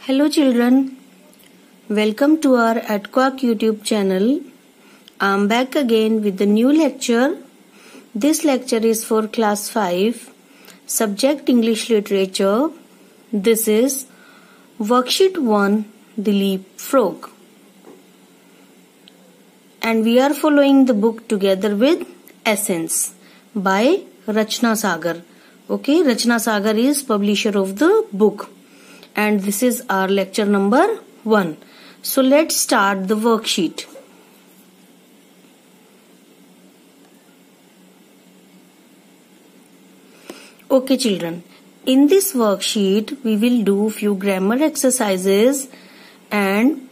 Hello children, welcome to our AdQuack YouTube channel. I am back again with the new lecture. This lecture is for class 5, subject English Literature. This is worksheet 1, The Leapfrog. And we are following the book together with Essence by Rachna Sagar. Okay, Rachna Sagar is publisher of the book. And this is our lecture number 1. So let's start the worksheet. Okay children, in this worksheet we will do few grammar exercises and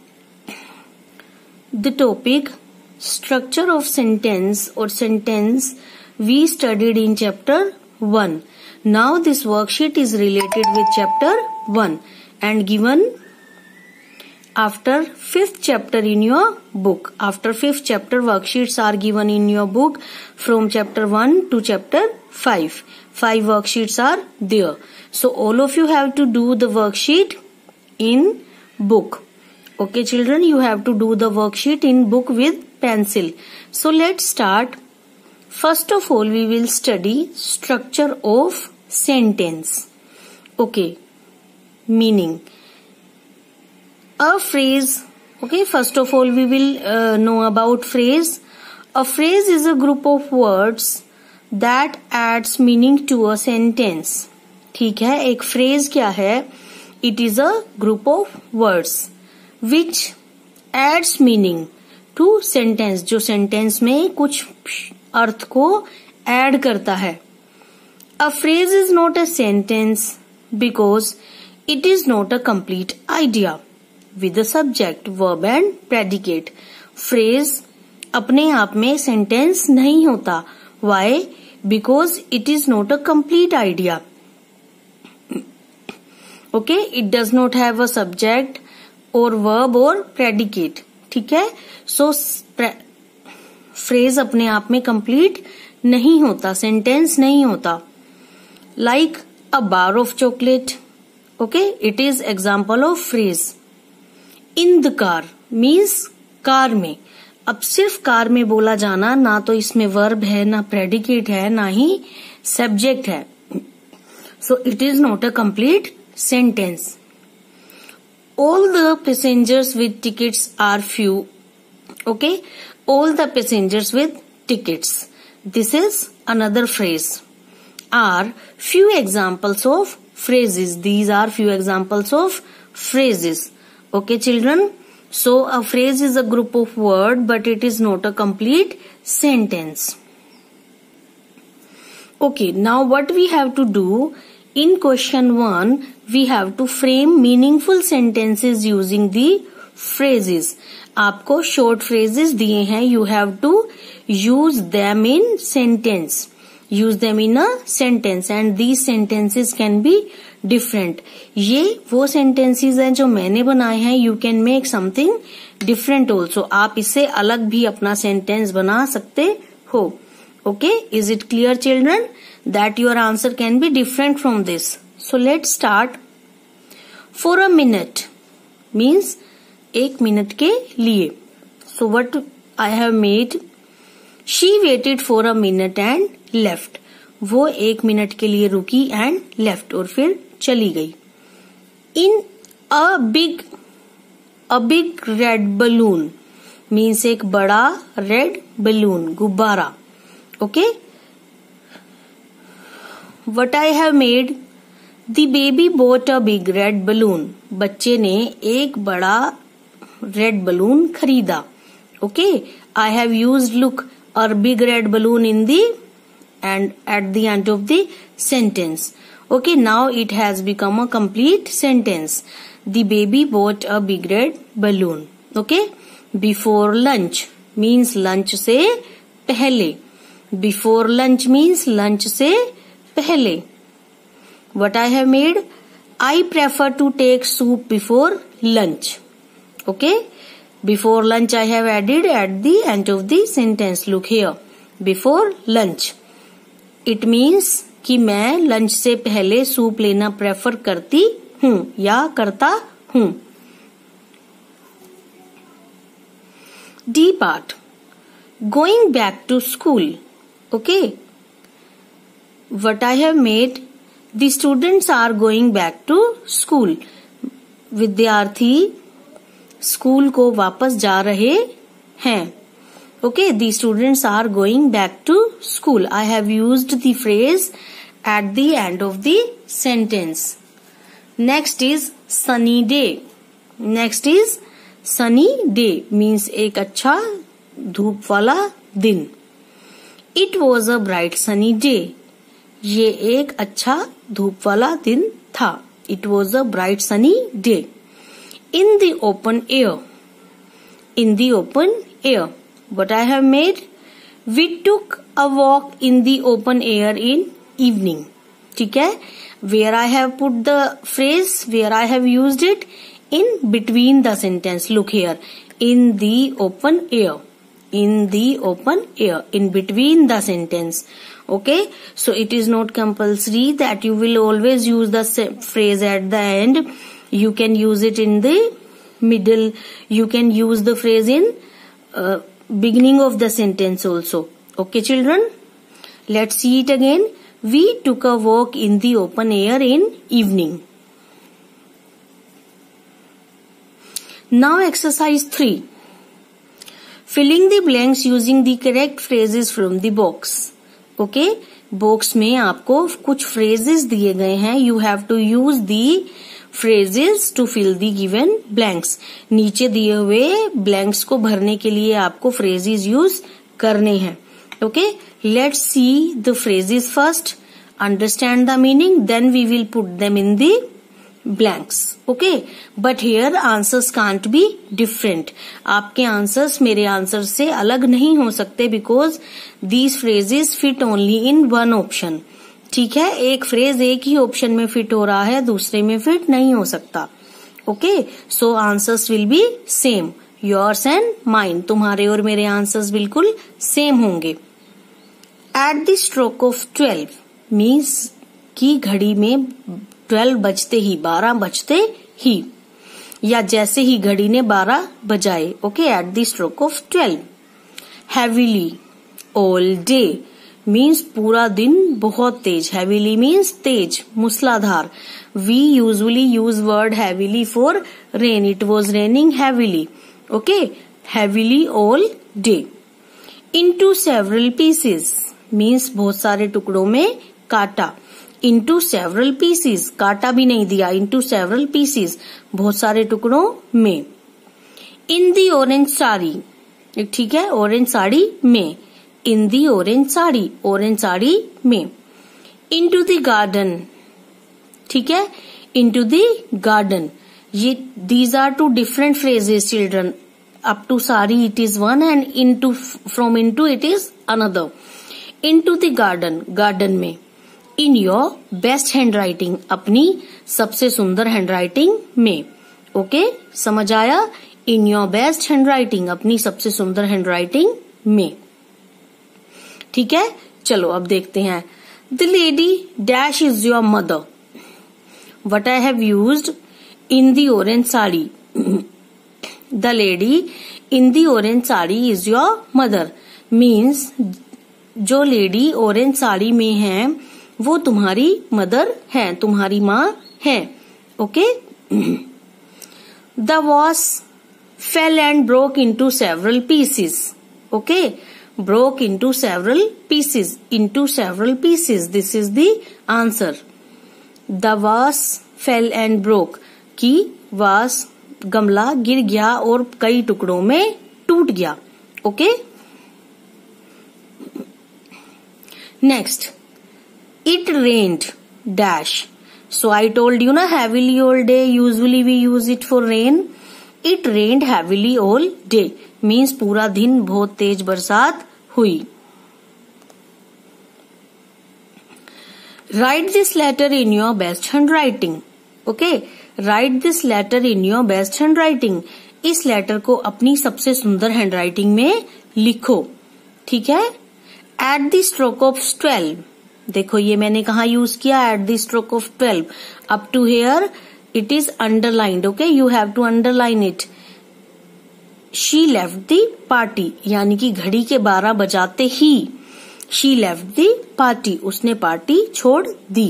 the topic structure of sentence or sentence we studied in chapter 1. Now this worksheet is related with chapter 1 and given after 5th chapter in your book. After 5th chapter, worksheets are given in your book from chapter 1 to chapter 5. 5 worksheets are there. So all of you have to do the worksheet in book. Okay children, you have to do the worksheet in book with pencil. So let's start. First of all, we will study structure of sentence. Okay. Meaning. A phrase. Okay, first of all we will know about phrase. A phrase is a group of words that adds meaning to a sentence. ठीक है, एक phrase क्या है? It is a group of words which adds meaning to sentence. जो sentence में कुछ अर्थ को add करता है. A phrase is not a sentence because it is not a complete idea with the subject, verb and predicate. Phrase अपने आप में sentence नहीं होता. Why? Because it is not a complete idea. Okay, it does not have a subject or verb or predicate. ठीक है? So phrase अपने आप में complete नहीं होता, sentence नहीं होता. Like a bar of chocolate. Okay, it is example of phrase. In the car means car में. अब सिर्फ कार में बोला जाना, ना तो इसमें verb है, ना predicate है, ना ही subject है. So it is not a complete sentence. All the passengers with tickets are few. Okay, all the passengers with tickets. This is another phrase. Are few examples of phrases. These are few examples of phrases. Okay children. So a phrase is a group of words but it is not a complete sentence. Okay, now what we have to do in question 1, we have to frame meaningful sentences using the phrases. आपको short phrases दिए हैं. You have to use them in sentence. Use them in a sentence and these sentences can be different. ये वो sentences हैं जो मैंने बनाए हैं. You can make something different also. आप इससे अलग भी अपना sentence बना सकते हो. Okay, is it clear children that your answer can be different from this? So let's start. For a minute means एक मिनट के लिए. So what I have made? She waited for a minute and left. वो एक minute के लिए रुकी and left और फिर चली गई. In a big red balloon means एक बड़ा red balloon गुब्बारा. Okay. What I have made? The baby bought a big red balloon. बच्चे ने एक बड़ा red balloon खरीदा. Okay. I have used look or big red balloon in the and at the end of the sentence. Okay, now it has become a complete sentence. The baby bought a big red balloon. Okay, before lunch means lunch से पहले. Before lunch means lunch से पहले. What I have made? I prefer to take soup before lunch. Okay. Before lunch I have added at the end of the sentence. Look here. Before lunch. It means कि मैं lunch से पहले soup लेना prefer करती हूँ या करता हूं। The part, going back to school. Okay, what I have made, the students are going back to school. विद्यार्थी स्कूल को वापस जा रहे हैं। Okay, the students are going back to school. I have used the phrase at the end of the sentence. Next is sunny day. Next is sunny day means एक अच्छा धूप वाला दिन। It was a bright sunny day. ये एक अच्छा धूप वाला दिन था। It was a bright sunny day. In the open air. In the open air, what I have made, we took a walk in the open air in evening. ठीक है, where I have put the phrase, where I have used it in between the sentence. Look here, in the open air, in the open air, in between the sentence. Okay, so it is not compulsory that you will always use the phrase at the end. You can use it in the middle. You can use the phrase in beginning of the sentence also. Okay children, let's see it again. We took a walk in the open air in evening. Now exercise 3. Filling the blanks using the correct phrases from the box. Okay, box में आपको कुछ phrases दिए गए हैं. You have to use the phrases to fill the given blanks. नीचे दिए हुए blanks को भरने के लिए आपको phrases use करने हैं. Okay, let's see the phrases first, understand the meaning, then we will put them in the blanks. Okay, but here answers can't be different. आपके answers मेरे answer से अलग नहीं हो सकते because these phrases fit only in one option. ठीक है, एक फ्रेज एक ही ऑप्शन में फिट हो रहा है, दूसरे में फिट नहीं हो सकता. Okay, so answers will be same, yours and mine. तुम्हारे और मेरे आंसर्स बिल्कुल सेम होंगे. Eight the stroke of 12 means की घड़ी में 12 बजते ही, 12 बजते ही, या जैसे ही घड़ी ने 12 बजाए. Okay, at the stroke of 12. Heavily, all day means पूरा दिन बहुत तेज. हैवीली मीन्स तेज, मूसलाधार. We usually use word heavily for rain. It was raining heavily. Okay, heavily all day. Into several pieces means बहुत सारे टुकड़ों में काटा. इनटू सेवरल पीसेस, काटा भी नहीं दिया. इनटू सेवरल पीसेस, बहुत सारे टुकड़ों में. इन दी ऑरेंज साड़ी, ठीक है, ऑरेंज साड़ी में. In the orange sari, orange sari में. इनटू द गार्डन, ठीक है, इनटू द गार्डन. ये these are two different phrases children. Up to sari it is one and into, from into it is another. Into the garden, garden में. In your best handwriting, अपनी सबसे सुंदर handwriting में. Okay, समझ आया? In your best handwriting, अपनी सबसे सुंदर हैंड राइटिंग में. ठीक है, चलो अब देखते हैं. The lady dash is your mother. What I have used in the orange sari. The lady in the orange sari is your mother means जो लेडी ऑरेंज साड़ी में है वो तुम्हारी मदर है, तुम्हारी माँ है. Okay, the vase fell and broke into several pieces. Okay, broke into several pieces, into several pieces. This is the answer. The vase fell and broke. कि वास, गमला गिर गया और कई टुकड़ों में टूट गया. Okay, next. It rained dash. So I told you na, heavily all day. Usually we use it for rain. It rained heavily all day. Means पूरा दिन बहुत तेज बरसात हुई. Write this letter in your best handwriting. Okay, write this letter in your best handwriting. इस letter को अपनी सबसे सुंदर हैंड राइटिंग में लिखो. ठीक है. एट द स्ट्रोक ऑफ 12, देखो ये मैंने कहा यूज किया, at the stroke of 12. Up to here It is underlined. Okay, you have to underline it. She left the party. यानी कि घड़ी के 12 बजाते ही she left the party. उसने पार्टी छोड़ दी.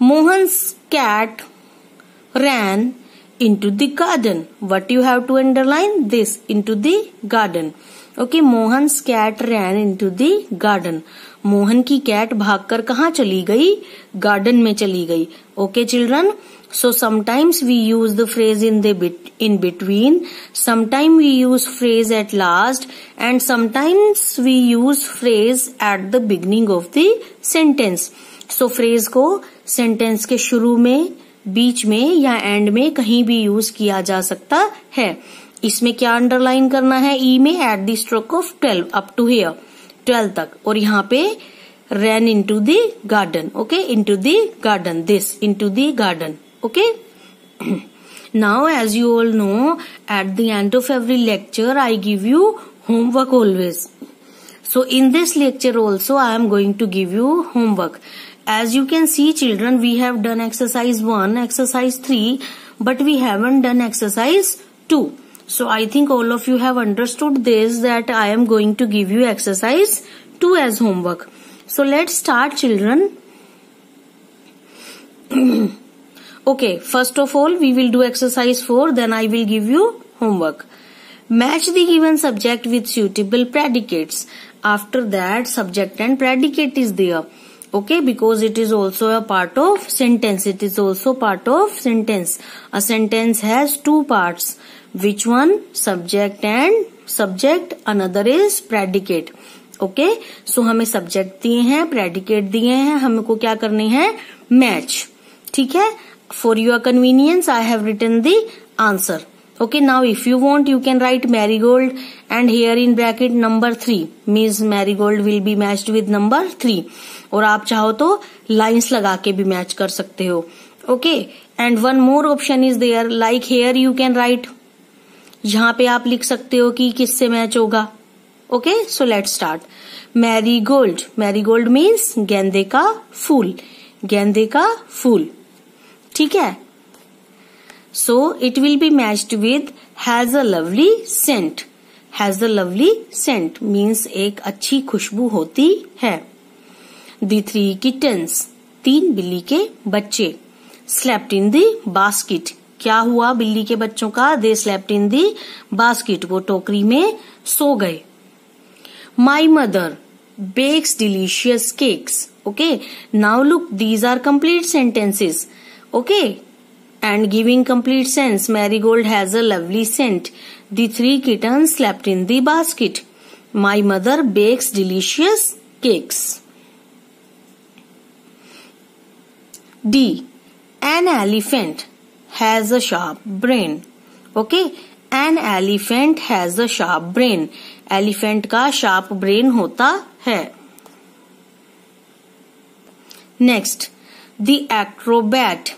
Mohan's cat ran into the garden. What you have to underline? This, into the garden. Okay, Mohan's cat ran into the garden. Mohan की cat भागकर कहाँ चली गई? गार्डन में चली गई. Okay, children. So sometimes we use the phrase in between. Sometimes we use phrase at last, and sometimes we use phrase at the beginning of the sentence. So phrase को sentence के शुरू में, बीच में या and में कहीं भी use किया जा सकता है. इसमें क्या अंडरलाइन करना है? ई में at the stroke of 12 up to here 12 तक, और यहाँ पे ran into the garden. Okay, into the garden. This, into the garden. Okay. Now, as you all know, at the end of every lecture, I give you homework always. So, in this lecture also, I am going to give you homework. As you can see, children, we have done exercise 1, exercise 3, but we haven't done exercise 2. So, I think all of you have understood this, that I am going to give you exercise 2 as homework. So, let's start, children. Okay, first of all, we will do exercise 4, then I will give you homework. Match the given subject with suitable predicates. After that, subject and predicate is there. Okay, because it is also a part of sentence. It is also part of sentence. A sentence has 2 parts. Which one? Subject and subject. Another is predicate. Okay, so हमें subject दिए हैं, predicate दिए हैं, हमको क्या करने हैं? Match. ठीक है? For your convenience, I have written the answer. Okay, now if you want, you can write marigold, and here in bracket number 3 means marigold will be matched with number 3. और आप चाहो तो lines लगा के भी match कर सकते हो. Okay, and one more option is there, like here you can write. यहाँ पे आप लिख सकते हो कि किससे मैच होगा. Okay, so let's start. Marigold. Marigold means गेंदे का फूल. गेंदे का फूल. ठीक है? So it will be matched with has a lovely scent. Has a lovely scent means एक अच्छी खुशबू होती है. The 3 kittens. 3 बिल्ली के बच्चे. Slept in the basket. क्या हुआ बिल्ली के बच्चों का? They slept in the basket. वो टोकरी में सो गए. My mother bakes delicious cakes. Okay. Now look, these are complete sentences. Okay. And giving complete sense. Marigold has a lovely scent. The 3 kittens slept in the basket. My mother bakes delicious cakes. D. An elephant has a sharp brain. Okay. An elephant has a sharp brain. Elephant का sharp brain होता है. Next, the acrobat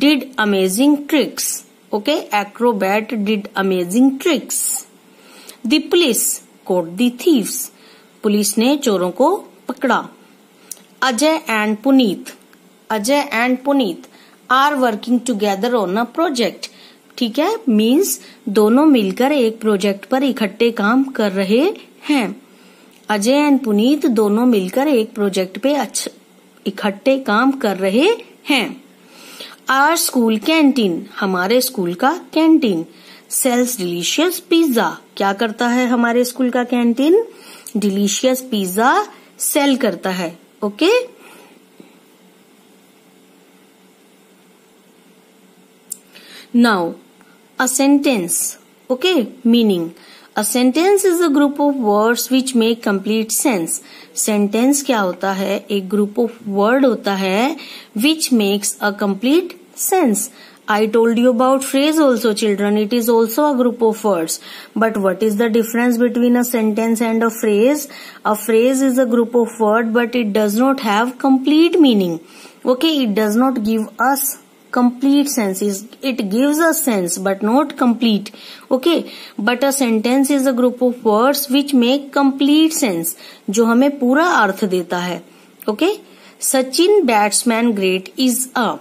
did amazing tricks. Okay, acrobat did amazing tricks. The police caught the thieves. Police ने चोरों को पकड़ा. Ajay and Puneet. Ajay and Puneet are working together on a project. ठीक है, means दोनों मिलकर एक प्रोजेक्ट पर इकट्ठे काम कर रहे हैं. अजय एंड पुनीत दोनों मिलकर एक प्रोजेक्ट पे इकट्ठे काम कर रहे हैं. Our school canteen. हमारे स्कूल का कैंटीन. Sells delicious pizza. क्या करता है हमारे स्कूल का कैंटीन? डिलीशियस पिज्जा सेल करता है. Okay. Now, a sentence. Okay, meaning. A sentence is a group of words which make complete sense. Sentence क्या होता है? एक group of word होता है which makes a complete sense. I told you about phrase also, children. It is also a group of words. But what is the difference between a sentence and a phrase? A phrase is a group of words, but it does not have complete meaning. Okay, it does not give us complete sense. It gives a sense but not complete. Okay, but a sentence is a group of words which make complete sense, जो हमें पूरा अर्थ देता है. Okay, Sachin batsman great is a.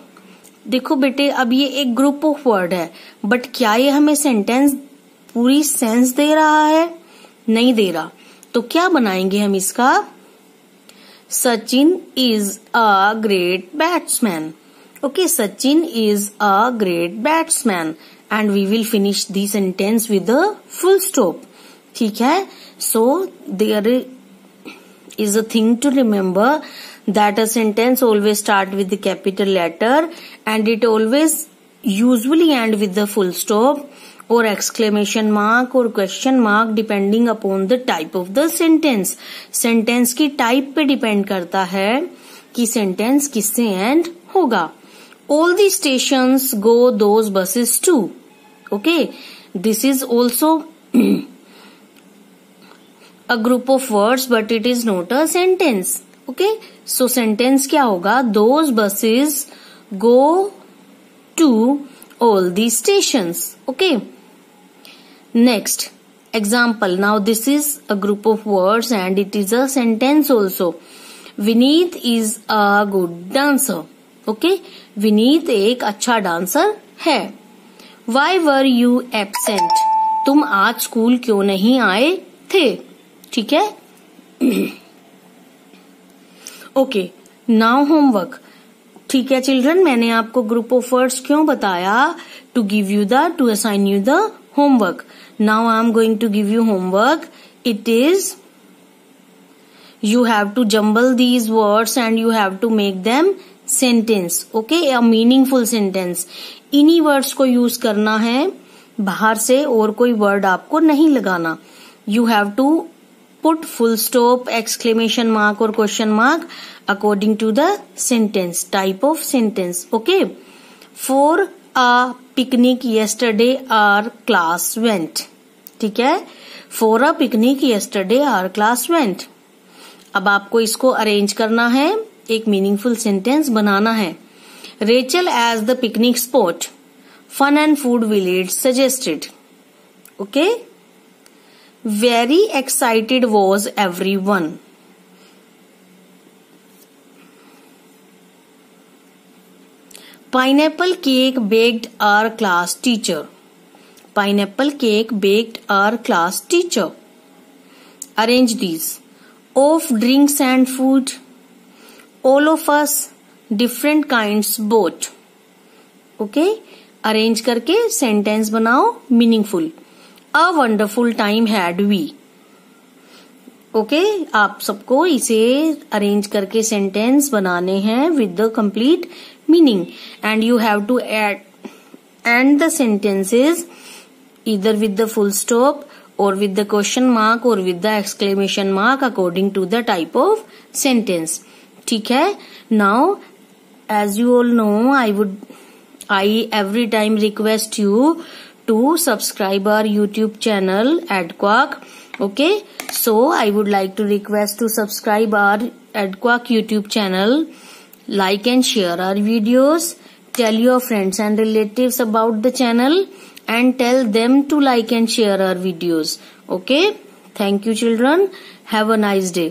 देखो बेटे, अब ये एक ग्रुप ऑफ वर्ड है, बट क्या ये हमें सेंटेंस पूरी सेंस दे रहा है? नहीं दे रहा। तो क्या बनाएंगे हम इसका? Sachin is a great batsman. Okay, Sachin is a great batsman and we will finish the sentence with a full stop. ठीक है, so there is a thing to remember that a sentence always start with the capital letter and it always usually end with the full stop or exclamation mark or question mark depending upon the type of the sentence. sentence की type पे depend करता है कि sentence किससे end होगा. All the stations go those buses too. Okay, this is also a group of words but it is not a sentence. Okay, so sentence क्या होगा? Those buses go to all these stations. Okay, next example. Now this is a group of words and it is a sentence also. Vineet is a good dancer. Okay, Vineet एक अच्छा dancer है. Why were you absent? तुम आज school क्यों नहीं आए थे? ठीक है. Okay, now homework. ठीक है चिल्ड्रन, मैंने आपको ग्रुप ऑफ वर्ड्स क्यों बताया? To assign you the homework. Now I am going to give you homework. It is you have to jumble these words and you have to make them sentence. Okay, a meaningful sentence. इन्हीं words को use करना है, बाहर से और कोई word आपको नहीं लगाना. You have to put full stop, exclamation mark or question mark according to the sentence, type of sentence. Okay. For a picnic yesterday our class went. ठीक है, for a picnic yesterday our class went. अब आपको इसको arrange करना है, एक meaningful sentence बनाना है. Rachel as the picnic spot, fun and food village suggested. Okay, very excited was everyone. Pineapple cake baked our class teacher. Pineapple cake baked our class teacher. Arrange these. Of drinks and food, all of us, different kinds both. Okay, arrange करके sentence बनाओ meaningful. A wonderful time had we. Okay, आप सबको इसे arrange करके sentence बनाने हैं with the complete meaning and you have to end the sentences either with the full stop or with the question mark or with the exclamation mark according to the type of sentence. ठीक है. Now as you all know, I every time request you to subscribe our YouTube channel Adquark. Okay, so I would like to request to subscribe our Adquark YouTube channel, like and share our videos, tell your friends and relatives about the channel and tell them to like and share our videos. Okay, thank you children, have a nice day.